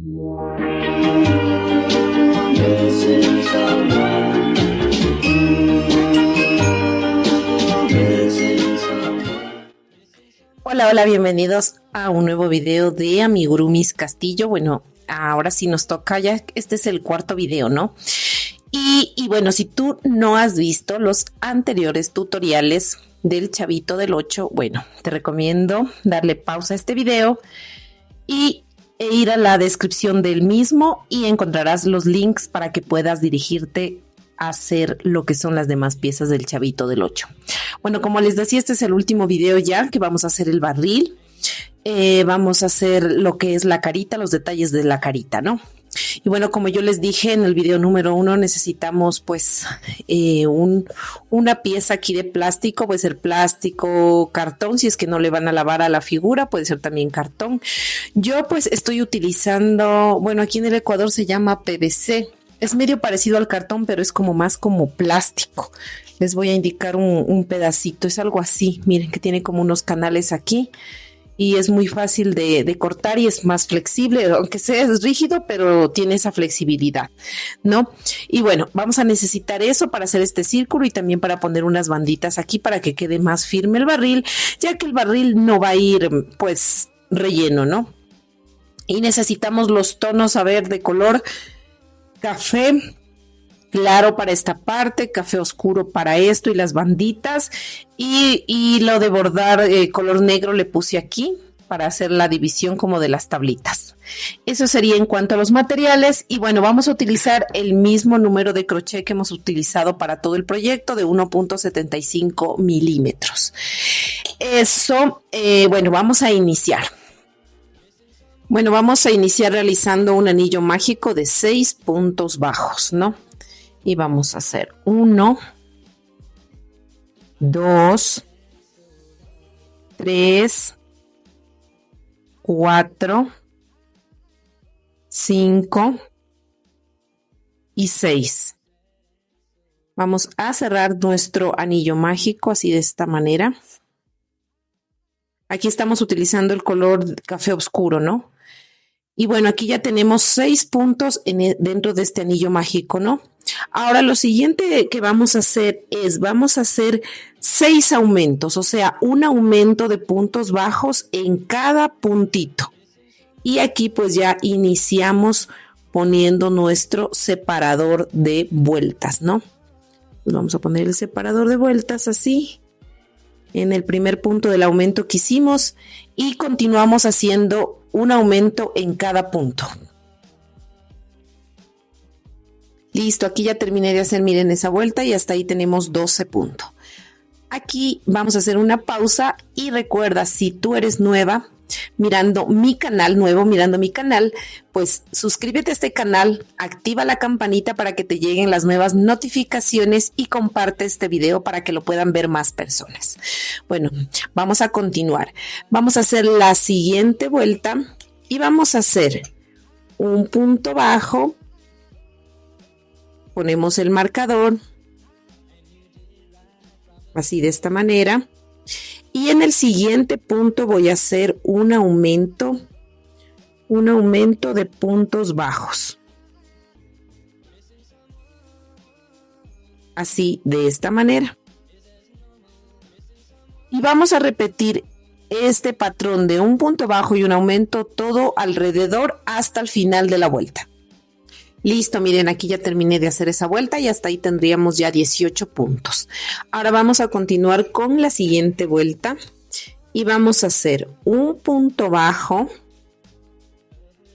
Hola, hola, bienvenidos a un nuevo video de Amigurumis Castillo. Bueno, ahora sí nos toca, ya este es el cuarto video, ¿no? Y bueno, si tú no has visto los anteriores tutoriales del Chavito del 8, bueno, te recomiendo darle pausa a este video e ir a la descripción del mismo y encontrarás los links para que puedas dirigirte a hacer lo que son las demás piezas del Chavito del 8. Bueno, como les decía, este es el último video ya, que vamos a hacer el barril. Vamos a hacer lo que es la carita, los detalles de la carita, ¿no? Y bueno, como yo les dije en el video número 1, necesitamos pues una pieza aquí de plástico, puede ser plástico, cartón, si es que no le van a lavar a la figura, puede ser también cartón. Yo pues estoy utilizando, bueno, aquí en el Ecuador se llama PVC, es medio parecido al cartón, pero es como más como plástico. Les voy a indicar un pedacito, es algo así, miren que tiene como unos canales aquí. Y es muy fácil de cortar y es más flexible, aunque sea es rígido, pero tiene esa flexibilidad, ¿no? Y bueno, vamos a necesitar eso para hacer este círculo y también para poner unas banditas aquí para que quede más firme el barril, ya que el barril no va a ir, pues, relleno, ¿no? Y necesitamos los tonos, a ver, de color café claro para esta parte, café oscuro para esto y las banditas, y lo de bordar color negro le puse aquí para hacer la división como de las tablitas. Eso sería en cuanto a los materiales. Y bueno, vamos a utilizar el mismo número de crochet que hemos utilizado para todo el proyecto, de 1.75 milímetros. Eso, bueno, vamos a iniciar. Bueno, vamos a iniciar realizando un anillo mágico de 6 puntos bajos, ¿no? Y vamos a hacer 1, 2, 3, 4, 5 y 6. Vamos a cerrar nuestro anillo mágico así de esta manera. Aquí estamos utilizando el color café oscuro, ¿no? Y bueno, aquí ya tenemos 6 puntos dentro de este anillo mágico, ¿no? Ahora lo siguiente que vamos a hacer es, vamos a hacer 6 aumentos, o sea, un aumento de puntos bajos en cada puntito. Y aquí pues ya iniciamos poniendo nuestro separador de vueltas, ¿no? Pues vamos a poner el separador de vueltas así, en el primer punto del aumento que hicimos, y continuamos haciendo un aumento en cada punto. Listo, aquí ya terminé de hacer, miren, esa vuelta y hasta ahí tenemos 12 puntos. Aquí vamos a hacer una pausa y recuerda, si tú eres nueva, mirando mi canal, pues suscríbete a este canal, activa la campanita para que te lleguen las nuevas notificaciones y comparte este video para que lo puedan ver más personas. Bueno, vamos a continuar. Vamos a hacer la siguiente vuelta y vamos a hacer un punto bajo. Ponemos el marcador así de esta manera. Y en el siguiente punto voy a hacer un aumento de puntos bajos. Así de esta manera. Y vamos a repetir este patrón de un punto bajo y un aumento todo alrededor hasta el final de la vuelta. Listo, miren, aquí ya terminé de hacer esa vuelta y hasta ahí tendríamos ya 18 puntos. Ahora vamos a continuar con la siguiente vuelta y vamos a hacer un punto bajo.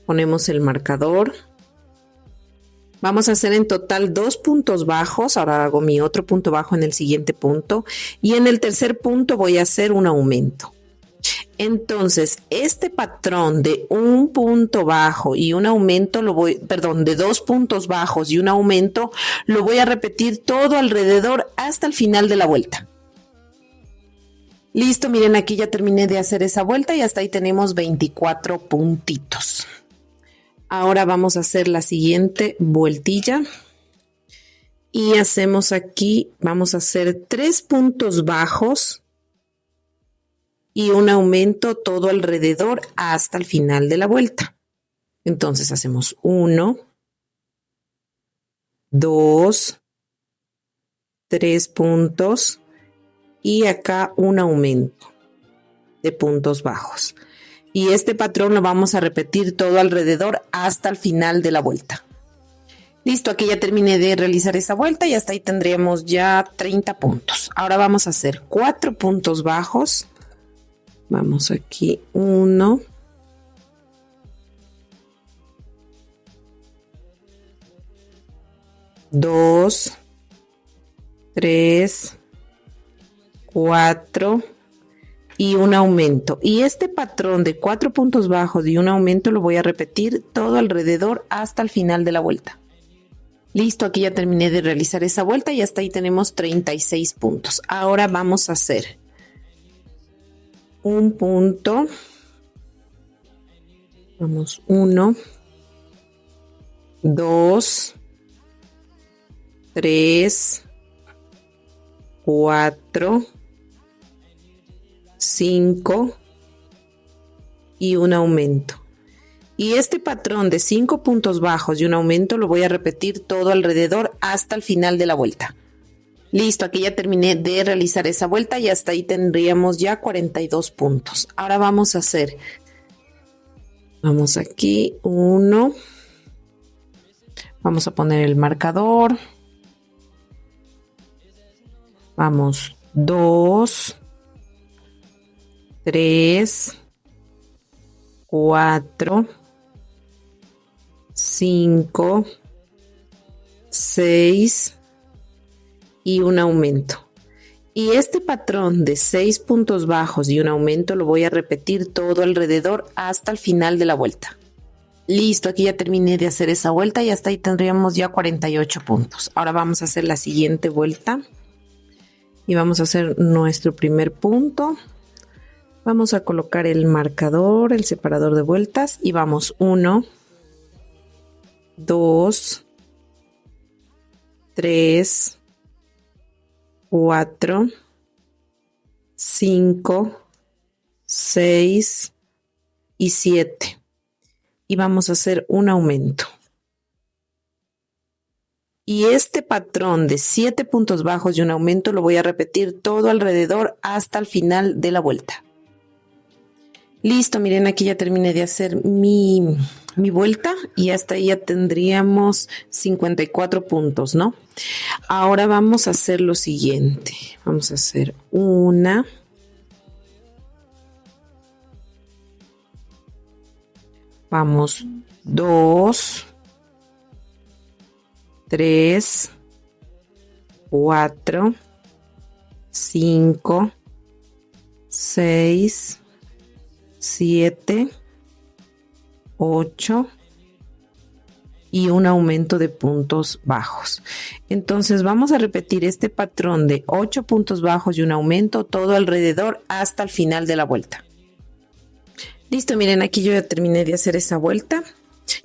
Ponemos el marcador. Vamos a hacer en total 2 puntos bajos. Ahora hago mi otro punto bajo en el siguiente punto y en el tercer punto voy a hacer un aumento. Entonces, este patrón de un punto bajo y un aumento, de 2 puntos bajos y un aumento, lo voy a repetir todo alrededor hasta el final de la vuelta. Listo, miren, aquí ya terminé de hacer esa vuelta y hasta ahí tenemos 24 puntitos. Ahora vamos a hacer la siguiente vueltilla. Y hacemos aquí, vamos a hacer 3 puntos bajos y un aumento todo alrededor hasta el final de la vuelta. Entonces hacemos 1, 2, 3 puntos y acá un aumento de puntos bajos. Y este patrón lo vamos a repetir todo alrededor hasta el final de la vuelta. Listo, aquí ya terminé de realizar esa vuelta y hasta ahí tendríamos ya 30 puntos. Ahora vamos a hacer 4 puntos bajos. Vamos aquí, 1, 2, 3, 4 y un aumento. Y este patrón de 4 puntos bajos y un aumento lo voy a repetir todo alrededor hasta el final de la vuelta. Listo, aquí ya terminé de realizar esa vuelta y hasta ahí tenemos 36 puntos. Ahora vamos a hacer un punto. Vamos, 1, 2, 3, 4, 5 y un aumento. Y este patrón de 5 puntos bajos y un aumento lo voy a repetir todo alrededor hasta el final de la vuelta. Listo, aquí ya terminé de realizar esa vuelta y hasta ahí tendríamos ya 42 puntos. Ahora vamos a hacer, vamos aquí, 1, vamos a poner el marcador, vamos, 2, 3, 4, 5, 6 y un aumento. Y este patrón de 6 puntos bajos y un aumento lo voy a repetir todo alrededor hasta el final de la vuelta. Listo, aquí ya terminé de hacer esa vuelta y hasta ahí tendríamos ya 48 puntos. Ahora vamos a hacer la siguiente vuelta y vamos a hacer nuestro primer punto. Vamos a colocar el marcador, el separador de vueltas y vamos 1, 2, 3, 4, 5, 6 y 7. Y vamos a hacer un aumento. Y este patrón de 7 puntos bajos y un aumento lo voy a repetir todo alrededor hasta el final de la vuelta. Listo, miren, aquí ya terminé de hacer mi vuelta y hasta ahí ya tendríamos 54 puntos, ¿no? Ahora vamos a hacer lo siguiente. Vamos a hacer una. Vamos, 2, 3, 4, 5, 6, 7, 8 y un aumento de puntos bajos. Entonces vamos a repetir este patrón de 8 puntos bajos y un aumento todo alrededor hasta el final de la vuelta. Listo, miren, aquí yo ya terminé de hacer esa vuelta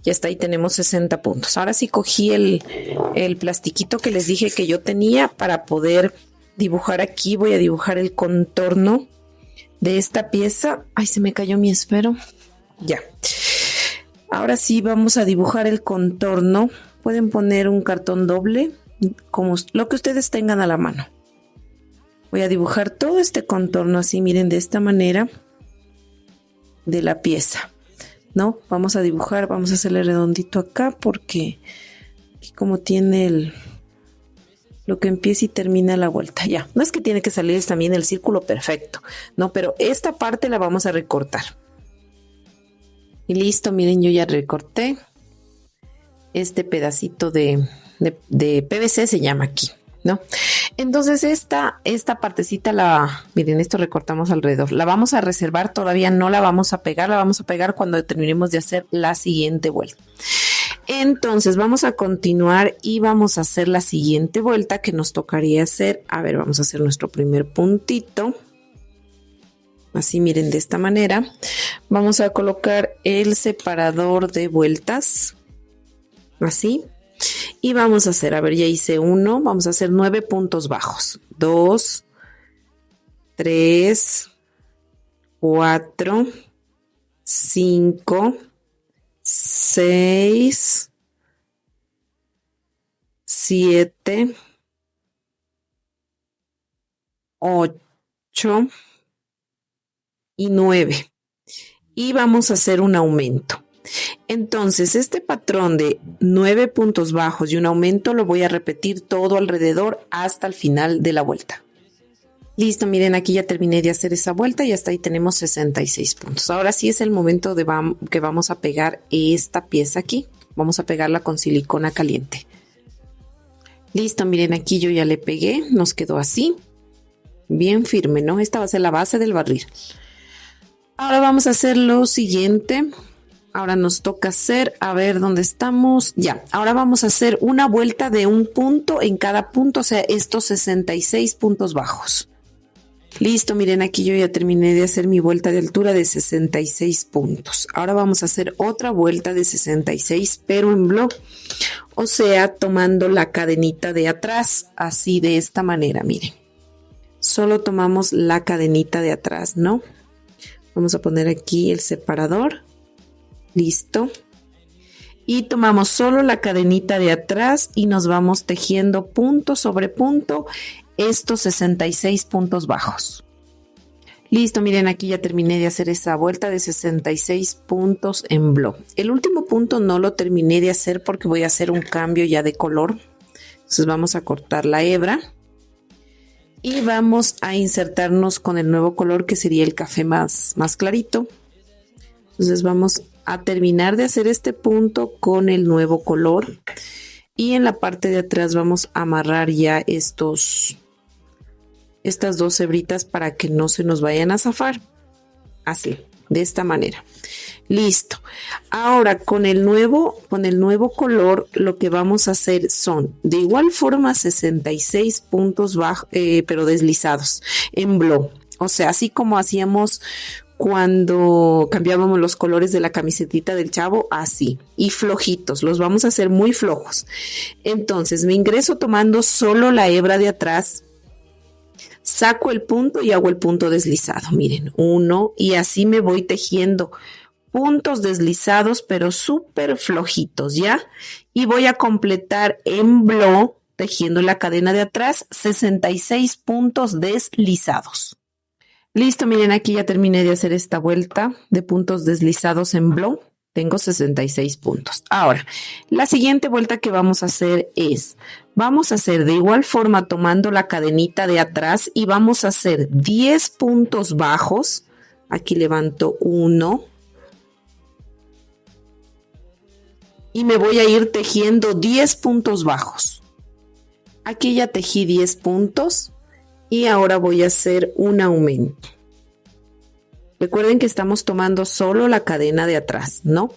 y hasta ahí tenemos 60 puntos. Ahora sí cogí el plastiquito que les dije que yo tenía para poder dibujar aquí. Voy a dibujar el contorno de esta pieza. Ay, se me cayó mi esfero. Ya. Ahora sí vamos a dibujar el contorno. Pueden poner un cartón doble, como lo que ustedes tengan a la mano. Voy a dibujar todo este contorno así, miren, de esta manera, de la pieza, ¿no? Vamos a dibujar, vamos a hacerle redondito acá porque aquí como tiene lo que empieza y termina la vuelta. Ya, no es que tiene que salir también el círculo perfecto, ¿no? Pero esta parte la vamos a recortar. Y listo, miren, yo ya recorté este pedacito de PVC, se llama aquí, ¿no? Entonces esta partecita miren, esto recortamos alrededor, la vamos a reservar, todavía no la vamos a pegar, la vamos a pegar cuando terminemos de hacer la siguiente vuelta. Entonces vamos a continuar y vamos a hacer la siguiente vuelta que nos tocaría hacer. A ver, vamos a hacer nuestro primer puntito. Así, miren, de esta manera. Vamos a colocar el separador de vueltas. Así. Y vamos a hacer, a ver, ya hice uno. Vamos a hacer 9 puntos bajos. 2, 3, 4, 5, 6, 7, 8 y 9. Y vamos a hacer un aumento. Entonces, este patrón de 9 puntos bajos y un aumento lo voy a repetir todo alrededor hasta el final de la vuelta. Listo, miren, aquí ya terminé de hacer esa vuelta y hasta ahí tenemos 66 puntos. Ahora sí es el momento de que vamos a pegar esta pieza aquí. Vamos a pegarla con silicona caliente. Listo, miren, aquí yo ya le pegué, nos quedó así, bien firme, ¿no? Esta va a ser la base del barril. Ahora vamos a hacer lo siguiente. Ahora nos toca hacer, a ver dónde estamos. Ya, ahora vamos a hacer una vuelta de un punto en cada punto, o sea, estos 66 puntos bajos. Listo, miren, aquí yo ya terminé de hacer mi vuelta de altura de 66 puntos. Ahora vamos a hacer otra vuelta de 66, pero en bloc, o sea, tomando la cadenita de atrás, así de esta manera, miren. Solo tomamos la cadenita de atrás, ¿no? Vamos a poner aquí el separador. Listo. Y tomamos solo la cadenita de atrás y nos vamos tejiendo punto sobre punto estos 66 puntos bajos. Listo, miren, aquí ya terminé de hacer esa vuelta de 66 puntos en bloc. El último punto no lo terminé de hacer porque voy a hacer un cambio ya de color. Entonces vamos a cortar la hebra y vamos a insertarnos con el nuevo color que sería el café más clarito. Entonces vamos a terminar de hacer este punto con el nuevo color y en la parte de atrás vamos a amarrar ya estas dos hebritas para que no se nos vayan a zafar, así, de esta manera. Listo. Ahora con el nuevo color lo que vamos a hacer son de igual forma 66 puntos bajos, pero deslizados en bloc, o sea, así como hacíamos cuando cambiábamos los colores de la camisetita del chavo, así, y flojitos, los vamos a hacer muy flojos. Entonces me ingreso tomando solo la hebra de atrás, saco el punto y hago el punto deslizado, miren, 1, y así me voy tejiendo puntos deslizados, pero súper flojitos, ¿ya? Y voy a completar en bloc, tejiendo la cadena de atrás, 66 puntos deslizados. Listo, miren, aquí ya terminé de hacer esta vuelta de puntos deslizados en bloc. Tengo 66 puntos. Ahora, la siguiente vuelta que vamos a hacer vamos a hacer de igual forma tomando la cadenita de atrás y vamos a hacer 10 puntos bajos. Aquí levanto 1. Y me voy a ir tejiendo 10 puntos bajos. Aquí ya tejí 10 puntos. Y ahora voy a hacer un aumento. Recuerden que estamos tomando solo la cadena de atrás, ¿no?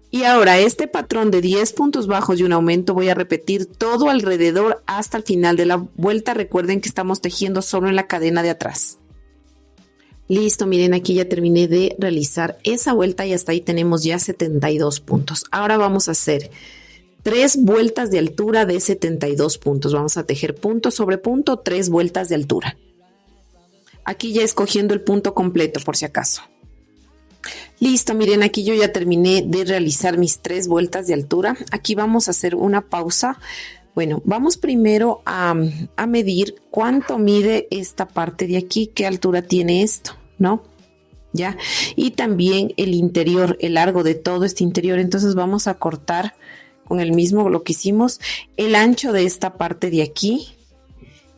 Y ahora este patrón de 10 puntos bajos y un aumento voy a repetir todo alrededor hasta el final de la vuelta. Recuerden que estamos tejiendo solo en la cadena de atrás. Listo, miren, aquí ya terminé de realizar esa vuelta y hasta ahí tenemos ya 72 puntos. Ahora vamos a hacer 3 vueltas de altura de 72 puntos. Vamos a tejer punto sobre punto, 3 vueltas de altura. Aquí ya escogiendo el punto completo por si acaso. Listo, miren, aquí yo ya terminé de realizar mis 3 vueltas de altura. Aquí vamos a hacer una pausa. Bueno, vamos primero a medir cuánto mide esta parte de aquí, qué altura tiene esto, ¿no? ¿Ya? Y también el interior, el largo de todo este interior. Entonces vamos a cortar con el mismo lo que hicimos, el ancho de esta parte de aquí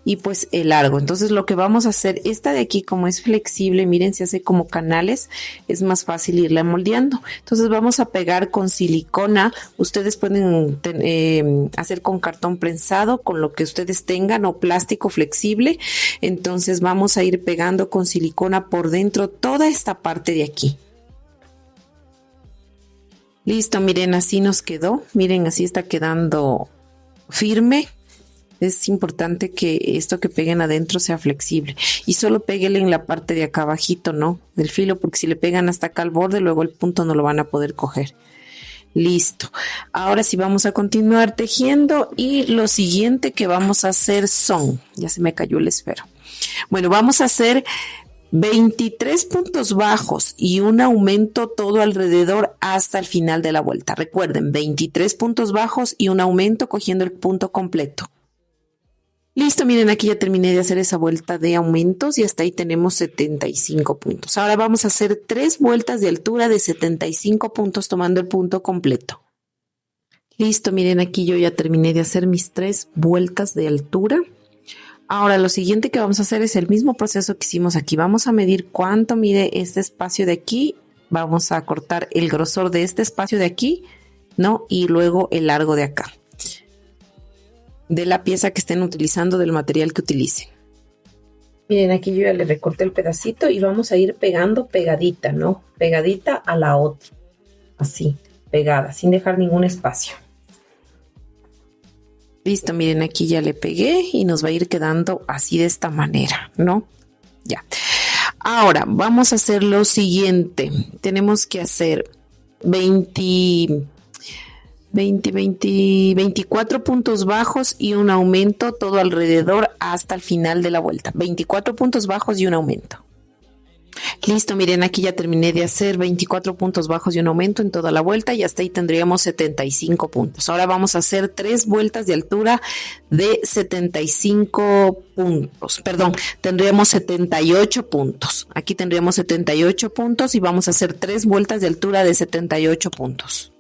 y pues el largo. Entonces lo que vamos a hacer, esta de aquí como es flexible, miren, se hace como canales, es más fácil irla moldeando. Entonces vamos a pegar con silicona, ustedes pueden hacer con cartón prensado, con lo que ustedes tengan o plástico flexible. Entonces vamos a ir pegando con silicona por dentro toda esta parte de aquí. Listo, miren, así nos quedó. Miren, así está quedando firme. Es importante que esto que peguen adentro sea flexible. Y solo péguenle en la parte de acá abajito, ¿no? Del filo, porque si le pegan hasta acá al borde, luego el punto no lo van a poder coger. Listo. Ahora sí vamos a continuar tejiendo y lo siguiente que vamos a hacer son... Ya se me cayó el esfero. Bueno, vamos a hacer 23 puntos bajos y un aumento todo alrededor hasta el final de la vuelta. Recuerden, 23 puntos bajos y un aumento cogiendo el punto completo. Listo, miren, aquí ya terminé de hacer esa vuelta de aumentos y hasta ahí tenemos 75 puntos. Ahora vamos a hacer 3 vueltas de altura de 75 puntos tomando el punto completo. Listo, miren, aquí yo ya terminé de hacer mis 3 vueltas de altura. Ahora lo siguiente que vamos a hacer es el mismo proceso que hicimos aquí. Vamos a medir cuánto mide este espacio de aquí. Vamos a cortar el grosor de este espacio de aquí, ¿no? Y luego el largo de acá, de la pieza que estén utilizando, del material que utilicen. Miren, aquí yo ya le recorté el pedacito y vamos a ir pegando pegadita, ¿no? Pegadita a la otra. Así, pegada, sin dejar ningún espacio. Listo, miren, aquí ya le pegué y nos va a ir quedando así de esta manera, ¿no? Ya. Ahora, vamos a hacer lo siguiente. Tenemos que hacer 24 puntos bajos y un aumento todo alrededor hasta el final de la vuelta. 24 puntos bajos y un aumento. Listo, miren, aquí ya terminé de hacer 24 puntos bajos y un aumento en toda la vuelta y hasta ahí tendríamos 75 puntos. Ahora vamos a hacer 3 vueltas de altura de 75 puntos. Perdón, tendríamos 78 puntos. Aquí tendríamos 78 puntos y vamos a hacer 3 vueltas de altura de 78 puntos.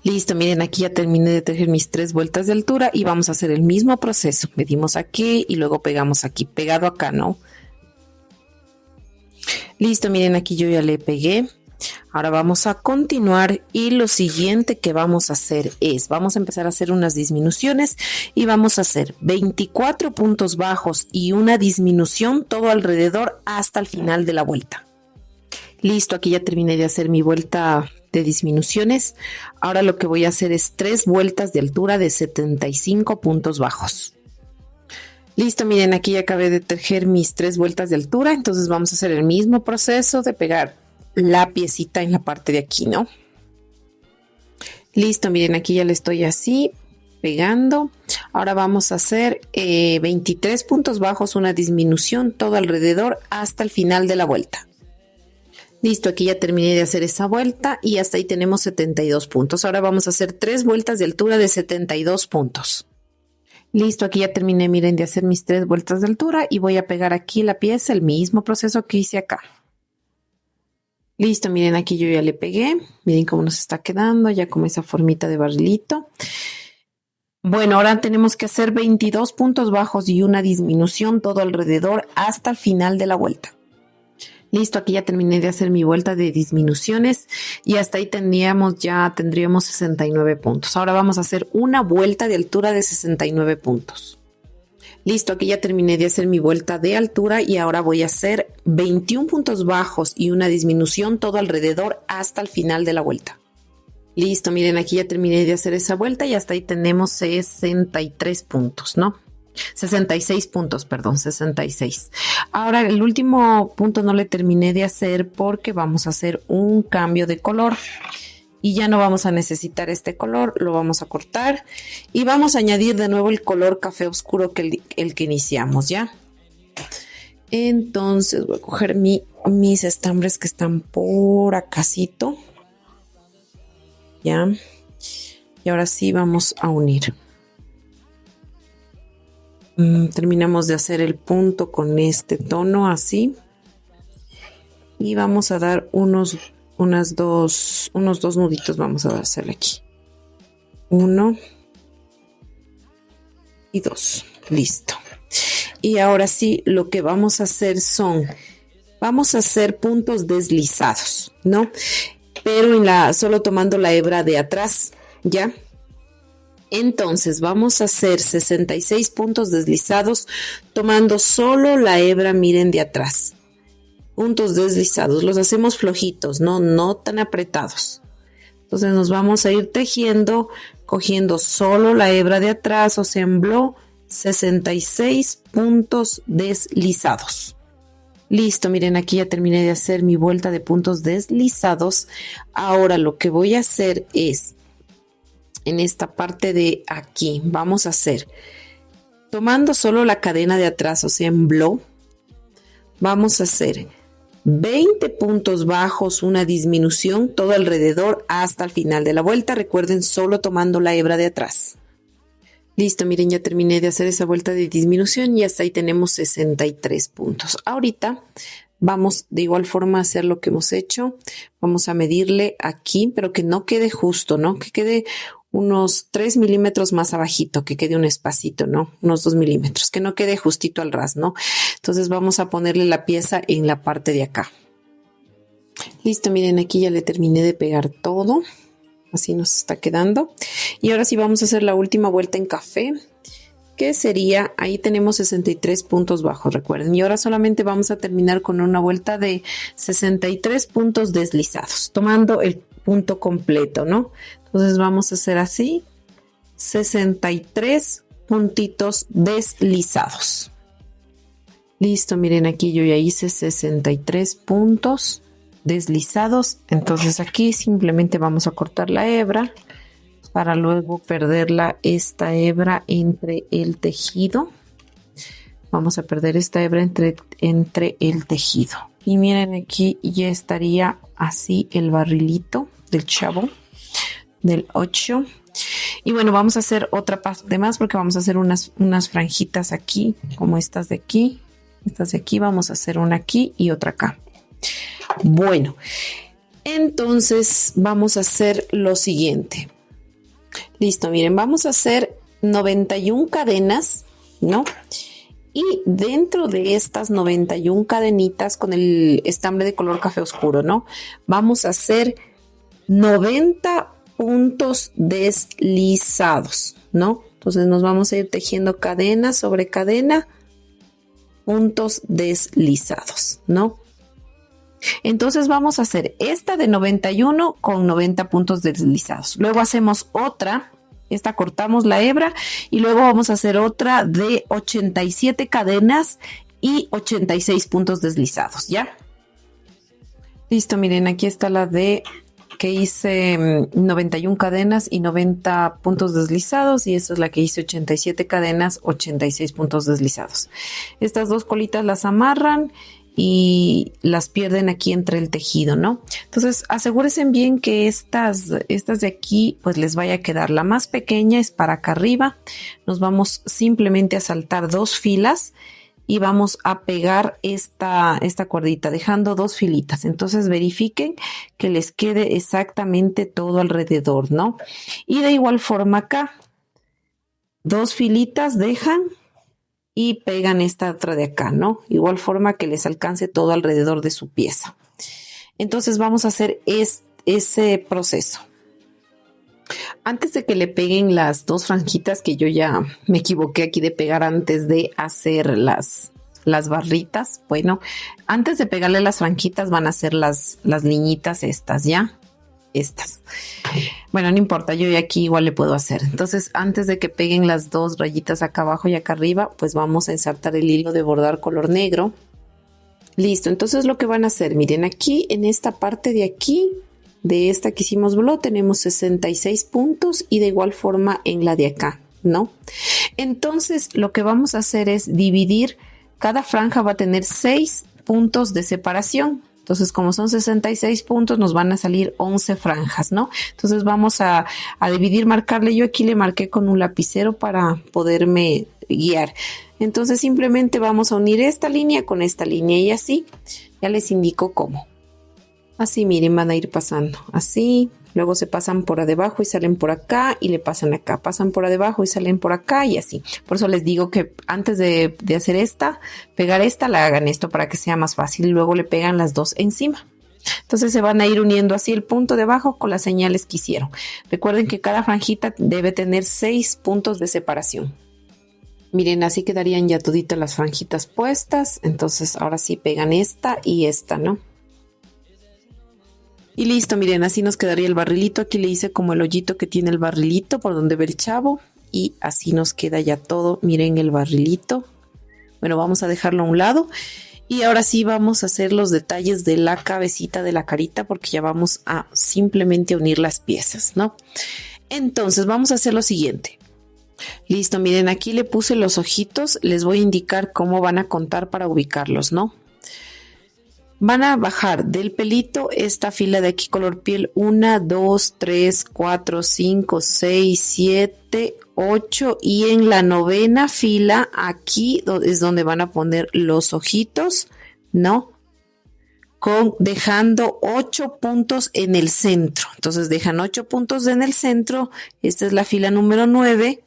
Listo, miren, aquí ya terminé de tejer mis 3 vueltas de altura y vamos a hacer el mismo proceso. Medimos aquí y luego pegamos aquí, pegado acá, ¿no? Listo, miren, aquí yo ya le pegué. Ahora vamos a continuar y lo siguiente que vamos a hacer es, vamos a empezar a hacer unas disminuciones y vamos a hacer 24 puntos bajos y una disminución todo alrededor hasta el final de la vuelta. Listo, aquí ya terminé de hacer mi vuelta de disminuciones. Ahora lo que voy a hacer es 3 vueltas de altura de 75 puntos bajos. Listo, miren, aquí ya acabé de tejer mis 3 vueltas de altura, entonces vamos a hacer el mismo proceso de pegar la piecita en la parte de aquí, ¿no? Listo, miren, aquí ya le estoy así pegando. Ahora vamos a hacer 23 puntos bajos, una disminución todo alrededor hasta el final de la vuelta. Listo, aquí ya terminé de hacer esa vuelta y hasta ahí tenemos 72 puntos. Ahora vamos a hacer 3 vueltas de altura de 72 puntos. Listo, aquí ya terminé, miren, de hacer mis 3 vueltas de altura y voy a pegar aquí la pieza, el mismo proceso que hice acá. Listo, miren, aquí yo ya le pegué. Miren cómo nos está quedando, ya como esa formita de barrilito. Bueno, ahora tenemos que hacer 22 puntos bajos y una disminución todo alrededor hasta el final de la vuelta. Listo, aquí ya terminé de hacer mi vuelta de disminuciones y hasta ahí tendríamos 69 puntos. Ahora vamos a hacer una vuelta de altura de 69 puntos. Listo, aquí ya terminé de hacer mi vuelta de altura y ahora voy a hacer 21 puntos bajos y una disminución todo alrededor hasta el final de la vuelta. Listo, miren, aquí ya terminé de hacer esa vuelta y hasta ahí tenemos 63 puntos, ¿no? 66 puntos, perdón, 66. Ahora el último punto no le terminé de hacer porque vamos a hacer un cambio de color y ya no vamos a necesitar este color, lo vamos a cortar y vamos a añadir de nuevo el color café oscuro que el que iniciamos, ¿ya? Entonces voy a coger mis estambres que están por acácito, ¿ya? Y ahora sí vamos a unir. Terminamos de hacer el punto con este tono así y vamos a dar unos dos nuditos, vamos a hacerle aquí 1 y 2, listo. Y ahora sí, lo que vamos a hacer vamos a hacer puntos deslizados, ¿no? Pero solo tomando la hebra de atrás, ¿ya? Entonces vamos a hacer 66 puntos deslizados tomando solo la hebra, miren, de atrás. Puntos deslizados, los hacemos flojitos, no tan apretados. Entonces nos vamos a ir tejiendo, cogiendo solo la hebra de atrás, o sea, en blow, 66 puntos deslizados. Listo, miren, aquí ya terminé de hacer mi vuelta de puntos deslizados. Ahora lo que voy a hacer es, en esta parte de aquí, vamos a hacer, tomando solo la cadena de atrás, o sea, en blow, vamos a hacer 20 puntos bajos, una disminución todo alrededor hasta el final de la vuelta. Recuerden, solo tomando la hebra de atrás. Listo, miren, ya terminé de hacer esa vuelta de disminución y hasta ahí tenemos 63 puntos. Ahorita vamos de igual forma a hacer lo que hemos hecho. Vamos a medirle aquí, pero que no quede justo, ¿no? Que quede unos 3 milímetros más abajito, que quede un espacito, ¿no? Unos 2 milímetros, que no quede justito al ras, ¿no? Entonces vamos a ponerle la pieza en la parte de acá. Listo, miren, aquí ya le terminé de pegar todo. Así nos está quedando. Y ahora sí vamos a hacer la última vuelta en café, que sería, ahí tenemos 63 puntos bajos, recuerden. Y ahora solamente vamos a terminar con una vuelta de 63 puntos deslizados, tomando el punto completo, ¿no? Entonces vamos a hacer así, 63 puntitos deslizados. Listo, miren, aquí yo ya hice 63 puntos deslizados. Entonces aquí simplemente vamos a cortar la hebra para luego perderla, esta hebra entre el tejido. Vamos a perder esta hebra entre el tejido. Y miren, aquí ya estaría así el barrilito del chavo del 8. Y bueno, vamos a hacer otra parte más porque vamos a hacer unas franjitas aquí, como estas de aquí. Estas de aquí, vamos a hacer una aquí y otra acá. Bueno, entonces vamos a hacer lo siguiente. Listo, miren, vamos a hacer 91 cadenas, ¿no? Y dentro de estas 91 cadenitas con el estambre de color café oscuro, ¿no? Vamos a hacer 90 puntos deslizados, ¿no? Entonces nos vamos a ir tejiendo cadena sobre cadena, puntos deslizados, ¿no? Entonces vamos a hacer esta de 91 con 90 puntos deslizados. Luego hacemos otra, esta cortamos la hebra y luego vamos a hacer otra de 87 cadenas y 86 puntos deslizados, ¿ya? Listo, miren, aquí está la de que hice 91 cadenas y 90 puntos deslizados y esta es la que hice 87 cadenas, 86 puntos deslizados. Estas dos colitas las amarran y las pierden aquí entre el tejido, ¿no? Entonces asegúrense bien que estas de aquí pues les vaya a quedar. La más pequeña es para acá arriba. Nos vamos simplemente a saltar 2 filas y vamos a pegar esta cuerdita dejando 2 filitas. Entonces verifiquen que les quede exactamente todo alrededor, ¿no? Y de igual forma acá 2 filitas dejan y pegan esta otra de acá, ¿no? Igual forma que les alcance todo alrededor de su pieza. Entonces vamos a hacer ese proceso. Antes de que le peguen las 2 franjitas, que yo ya me equivoqué aquí de pegar antes de hacer las barritas. Bueno, antes de pegarle las franjitas van a hacer las liñitas estas, ¿ya? Estas. Bueno, no importa, yo aquí igual le puedo hacer. Entonces, antes de que peguen las 2 rayitas acá abajo y acá arriba, pues vamos a ensartar el hilo de bordar color negro. Listo, entonces lo que van a hacer, miren, aquí en esta parte de aquí, de esta que hicimos blot, tenemos 66 puntos y de igual forma en la de acá, ¿no? Entonces, lo que vamos a hacer es dividir, cada franja va a tener 6 puntos de separación. Entonces, como son 66 puntos, nos van a salir 11 franjas, ¿no? Entonces vamos a dividir, marcarle. Yo aquí le marqué con un lapicero para poderme guiar. Entonces simplemente vamos a unir esta línea con esta línea y así. Ya les indico cómo. Así, miren, van a ir pasando así. Luego se pasan por abajo y salen por acá y le pasan acá. Pasan por abajo y salen por acá y así. Por eso les digo que antes de hacer pegar esta, la hagan esto para que sea más fácil. Luego le pegan las 2 encima. Entonces se van a ir uniendo así el punto de abajo con las señales que hicieron. Recuerden que cada franjita debe tener 6 puntos de separación. Miren, así quedarían ya toditas las franjitas puestas. Entonces ahora sí pegan esta y esta, ¿no? Y listo, miren, así nos quedaría el barrilito. Aquí le hice como el hoyito que tiene el barrilito por donde ve el chavo. Y así nos queda ya todo. Miren el barrilito. Bueno, vamos a dejarlo a un lado. Y ahora sí vamos a hacer los detalles de la cabecita de la carita porque ya vamos a simplemente unir las piezas, ¿no? Entonces vamos a hacer lo siguiente. Listo, miren, aquí le puse los ojitos. Les voy a indicar cómo van a contar para ubicarlos, ¿no? Van a bajar del pelito esta fila de aquí color piel 1, 2, 3, 4, 5, 6, 7, 8 y en la 9ª fila aquí es donde van a poner los ojitos, ¿no? Dejando 8 puntos en el centro. Entonces dejan 8 puntos en el centro. Esta es la fila número 9.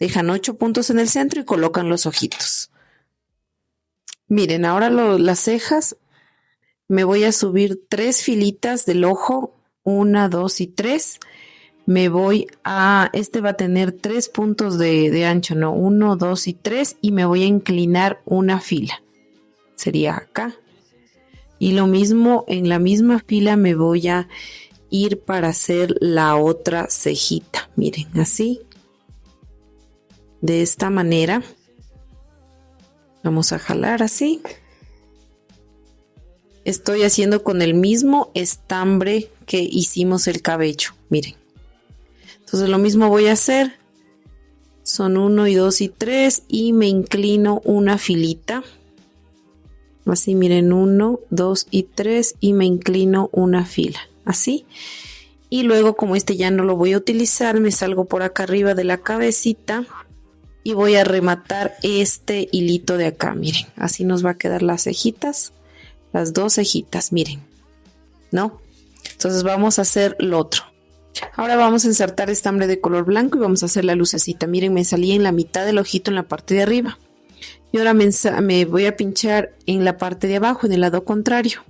Dejan 8 puntos en el centro y colocan los ojitos. Miren, ahora las cejas. Me voy a subir 3 filitas del ojo, 1, 2 y 3. Me voy a, este va a tener 3 puntos de ancho, ¿no? 1, 2 y 3 y me voy a inclinar una fila. Sería acá. Y lo mismo, en la misma fila me voy a ir para hacer la otra cejita. Miren, así. De esta manera. Vamos a jalar así. Estoy haciendo con el mismo estambre que hicimos el cabello, miren. Entonces lo mismo voy a hacer. Son 1 y 2 y 3 y me inclino una filita. Así miren, 1, 2 y 3 y me inclino una fila, así. Y luego como este ya no lo voy a utilizar, me salgo por acá arriba de la cabecita y voy a rematar este hilito de acá, miren. Así nos va a quedar las cejitas. Las 2 cejitas, miren, ¿no? Entonces vamos a hacer lo otro. Ahora vamos a insertar estambre de color blanco y vamos a hacer la lucecita. Miren, me salí en la mitad del ojito en la parte de arriba. Y ahora me voy a pinchar en la parte de abajo, en el lado contrario,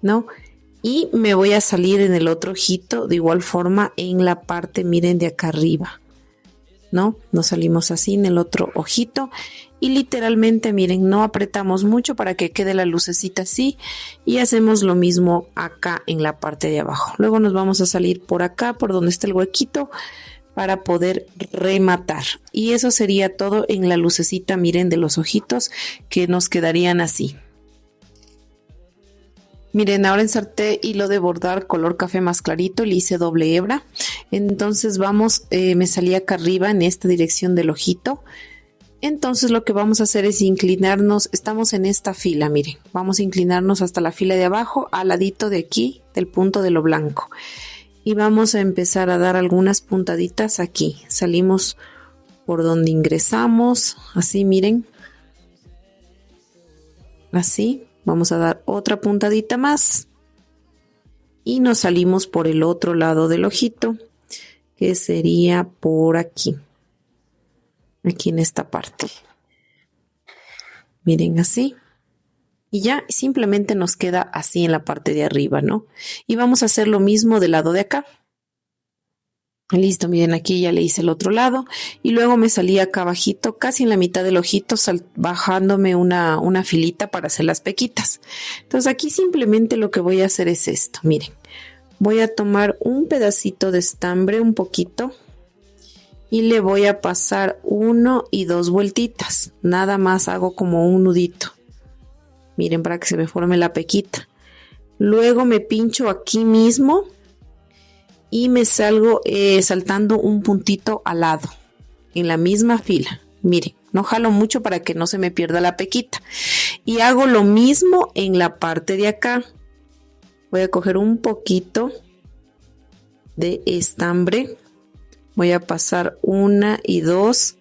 ¿no? Y me voy a salir en el otro ojito de igual forma en la parte, miren, de acá arriba, ¿no? Nos salimos así en el otro ojito y literalmente, miren, no apretamos mucho para que quede la lucecita así y hacemos lo mismo acá en la parte de abajo. Luego nos vamos a salir por acá, por donde está el huequito, para poder rematar. Y eso sería todo en la lucecita, miren, de los ojitos que nos quedarían así. Miren, ahora inserté hilo de bordar color café más clarito, le hice doble hebra. Entonces vamos, me salí acá arriba en esta dirección del ojito. Entonces lo que vamos a hacer es inclinarnos, estamos en esta fila, miren, vamos a inclinarnos hasta la fila de abajo, al ladito de aquí, del punto de lo blanco. Y vamos a empezar a dar algunas puntaditas aquí. Salimos por donde ingresamos, así miren. Así, vamos a dar otra puntadita más. Y nos salimos por el otro lado del ojito, que sería por aquí. Aquí en esta parte. Miren así. Y ya simplemente nos queda así en la parte de arriba, ¿no? Y vamos a hacer lo mismo del lado de acá. Listo, miren, aquí ya le hice el otro lado. Y luego me salí acá abajito, casi en la mitad del ojito, bajándome una filita para hacer las pequitas. Entonces aquí simplemente lo que voy a hacer es esto, miren. Voy a tomar un pedacito de estambre, un poquito. Y le voy a pasar 1 y 2 vueltitas. Nada más hago como un nudito. Miren, para que se me forme la pequita. Luego me pincho aquí mismo. Y me salgo saltando un puntito al lado. En la misma fila. Miren, no jalo mucho para que no se me pierda la pequita. Y hago lo mismo en la parte de acá. Voy a coger un poquito de estambre. Voy a pasar 1 y 2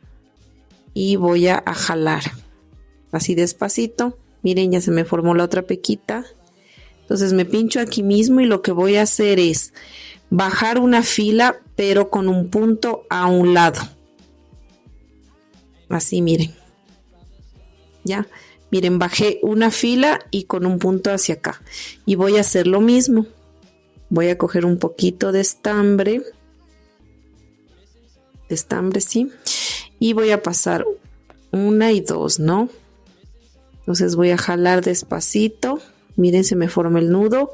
y voy a jalar así despacito. Miren, ya se me formó la otra pequita. Entonces me pincho aquí mismo y lo que voy a hacer es bajar una fila, pero con un punto a un lado. Así, miren. Ya, miren, bajé una fila y con un punto hacia acá. Y voy a hacer lo mismo. Voy a coger un poquito de estambre. Sí, y voy a pasar 1 y 2, ¿no? Entonces voy a jalar despacito, miren, se me forma el nudo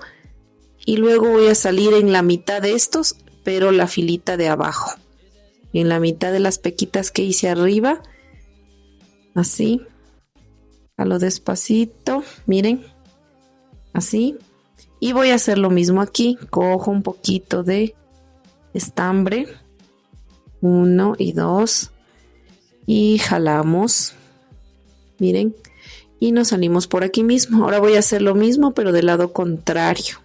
y luego voy a salir en la mitad de estos, pero la filita de abajo, en la mitad de las pequitas que hice arriba, así, jalo despacito, miren, así, y voy a hacer lo mismo aquí, cojo un poquito de estambre, 1 y 2 y jalamos, miren, y nos salimos por aquí mismo. Ahora voy a hacer lo mismo, pero del lado contrario,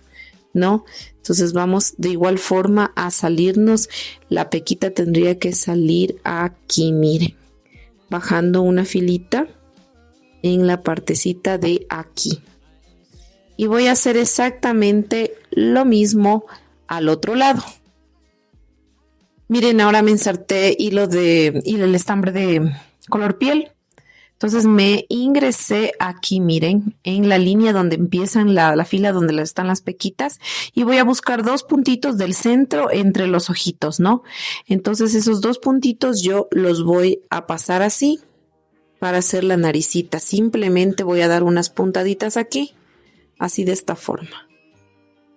¿no? Entonces vamos de igual forma a salirnos. La pequita tendría que salir aquí, miren, bajando una filita en la partecita de aquí. Y voy a hacer exactamente lo mismo al otro lado. Miren, ahora me inserté hilo el estambre de color piel. Entonces me ingresé aquí, miren, en la línea donde empiezan la fila donde están las pequitas y voy a buscar 2 puntitos del centro entre los ojitos, ¿no? Entonces esos 2 puntitos yo los voy a pasar así para hacer la naricita. Simplemente voy a dar unas puntaditas aquí, así de esta forma.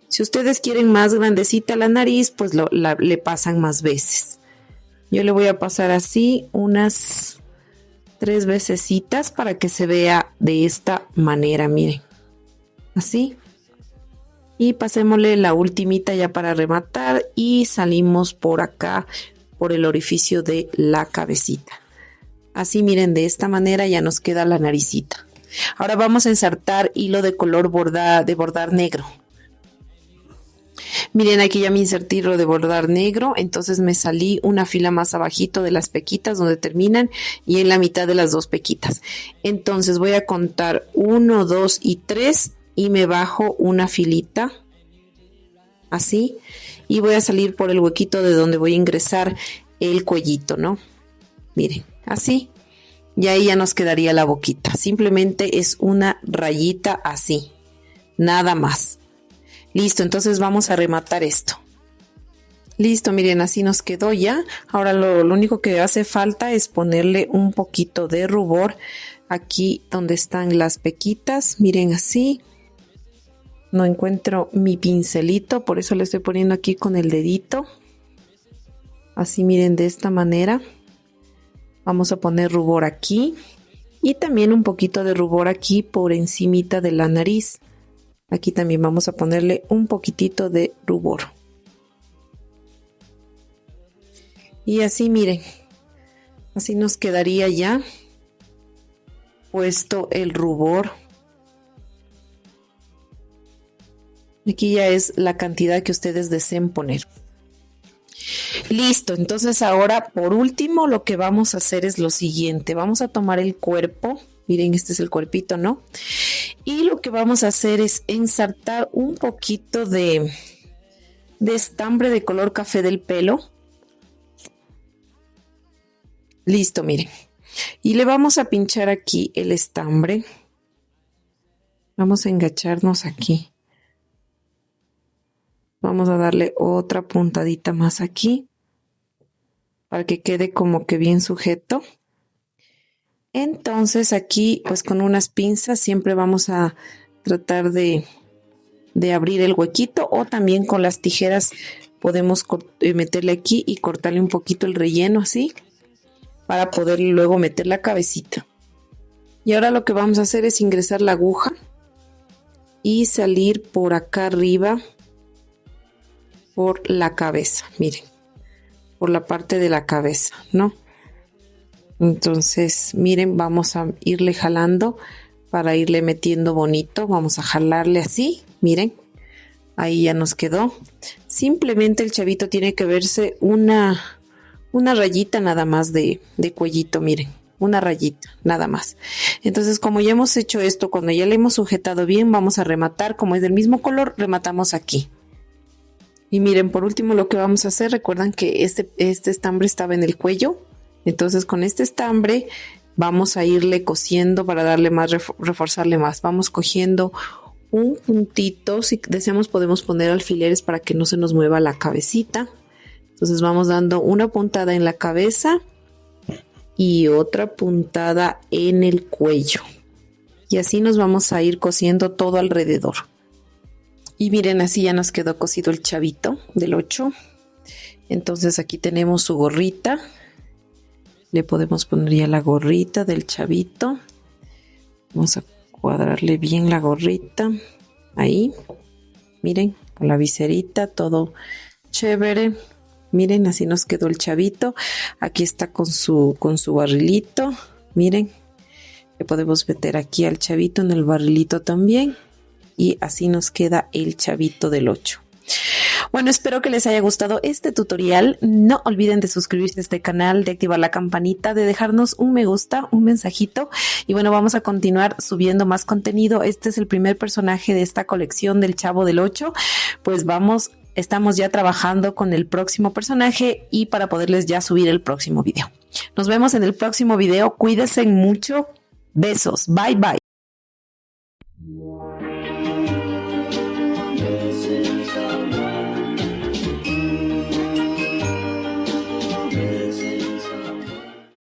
Si ustedes quieren más grandecita la nariz, pues le pasan más veces. Yo le voy a pasar así unas 3 vecesitas para que se vea de esta manera, miren. Así. Y pasémosle la ultimita ya para rematar y salimos por acá, por el orificio de la cabecita. Así, miren, de esta manera ya nos queda la naricita. Ahora vamos a ensartar hilo de color de bordar negro. Miren, aquí ya me inserté hilo de bordar negro, entonces me salí una fila más abajito de las pequitas donde terminan y en la mitad de las 2 pequitas. Entonces voy a contar 1, 2 y 3 y me bajo una filita, así, y voy a salir por el huequito de donde voy a ingresar el cuellito, ¿no? Miren, así, y ahí ya nos quedaría la boquita. Simplemente es una rayita así, nada más. Listo, entonces vamos a rematar esto. Listo, miren, así nos quedó ya. Ahora lo único que hace falta es ponerle un poquito de rubor aquí donde están las pequitas. Miren, así. No encuentro mi pincelito, por eso le estoy poniendo aquí con el dedito. Así, miren, de esta manera. Vamos a poner rubor aquí. Y también un poquito de rubor aquí por encimita de la nariz. Aquí también vamos a ponerle un poquitito de rubor. Y así, miren, así nos quedaría ya puesto el rubor. Aquí ya es la cantidad que ustedes deseen poner. Listo, entonces ahora por último lo que vamos a hacer es lo siguiente. Vamos a tomar el cuerpo. Miren, este es el cuerpito, ¿no? Y lo que vamos a hacer es ensartar un poquito de estambre de color café del pelo. Listo, miren. Y le vamos a pinchar aquí el estambre. Vamos a engacharnos aquí. Vamos a darle otra puntadita más aquí para que quede como que bien sujeto. Entonces aquí pues con unas pinzas siempre vamos a tratar de abrir el huequito o también con las tijeras podemos meterle aquí y cortarle un poquito el relleno así para poder luego meter la cabecita. Y ahora lo que vamos a hacer es ingresar la aguja y salir por acá arriba por la cabeza, miren, por la parte de la cabeza, ¿no? Entonces, miren, vamos a irle jalando para irle metiendo bonito. Vamos a jalarle así, miren. Ahí ya nos quedó. Simplemente el chavito tiene que verse una rayita nada más de cuellito, miren. Una rayita, nada más. Entonces, como ya hemos hecho esto, cuando ya le hemos sujetado bien, vamos a rematar. Como es del mismo color, rematamos aquí. Y miren, por último lo que vamos a hacer, recuerdan que este estambre estaba en el cuello. Entonces con este estambre vamos a irle cosiendo para darle más, reforzarle más. Vamos cogiendo un puntito, si deseamos podemos poner alfileres para que no se nos mueva la cabecita. Entonces vamos dando una puntada en la cabeza y otra puntada en el cuello. Y así nos vamos a ir cosiendo todo alrededor. Y miren, así ya nos quedó cosido el chavito del 8. Entonces aquí tenemos su gorrita. Le podemos poner ya la gorrita del chavito. Vamos a cuadrarle bien la gorrita. Ahí. Miren, con la viserita, todo chévere. Miren, así nos quedó el chavito. Aquí está con su barrilito. Miren. Le podemos meter aquí al chavito en el barrilito también. Y así nos queda el chavito del 8. Bueno, espero que les haya gustado este tutorial. No olviden de suscribirse a este canal, de activar la campanita, de dejarnos un me gusta, un mensajito. Y bueno, vamos a continuar subiendo más contenido. Este es el primer personaje de esta colección del Chavo del 8. Pues estamos ya trabajando con el próximo personaje y para poderles ya subir el próximo video. Nos vemos en el próximo video. Cuídense mucho. Besos. Bye, bye.